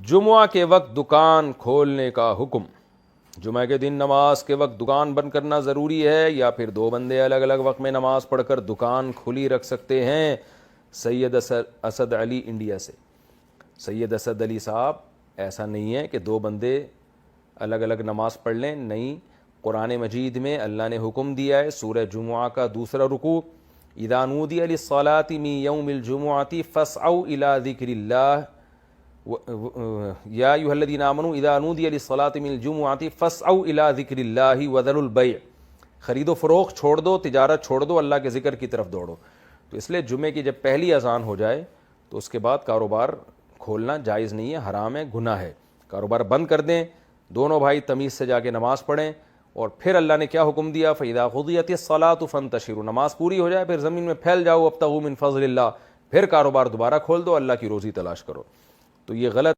جمعہ کے وقت دکان کھولنے کا حکم. جمعہ کے دن نماز کے وقت دکان بند کرنا ضروری ہے یا پھر دو بندے الگ الگ وقت میں نماز پڑھ کر دکان کھلی رکھ سکتے ہیں؟ سید اسد علی انڈیا سے. سید اسد علی صاحب، ایسا نہیں ہے کہ دو بندے الگ الگ نماز پڑھ لیں. نہیں، قرآن مجید میں اللہ نے حکم دیا ہے، سورہ جمعہ کا دوسرا رکوع، اذا نودی للصلاة من یوم الجمعۃ فاسعوا الی ذکر اللہ یا ایھا الذین آمنوا اذا نودی للصلاة من الجمعۃ فاسعوا الی ذکر اللہ وذروا البیع. خرید و فروخت چھوڑ دو، تجارت چھوڑ دو، اللہ کے ذکر کی طرف دوڑو. تو اس لیے جمعے کی جب پہلی اذان ہو جائے تو اس کے بعد کاروبار کھولنا جائز نہیں ہے، حرام ہے، گناہ ہے. کاروبار بند کر دیں، دونوں بھائی تمیز سے جا کے نماز پڑھیں. اور پھر اللہ نے کیا حکم دیا؟ فَإِذَا قُضِيَتِ الصَّلَاةُ فَانتَشِرُوا. نماز پوری ہو جائے پھر زمین میں پھیل جاؤ، وَابْتَغُوا مِن فَضْلِ اللَّهِ. پھر کاروبار دوبارہ کھول دو، اللہ کی روزی تلاش کرو. تو یہ غلط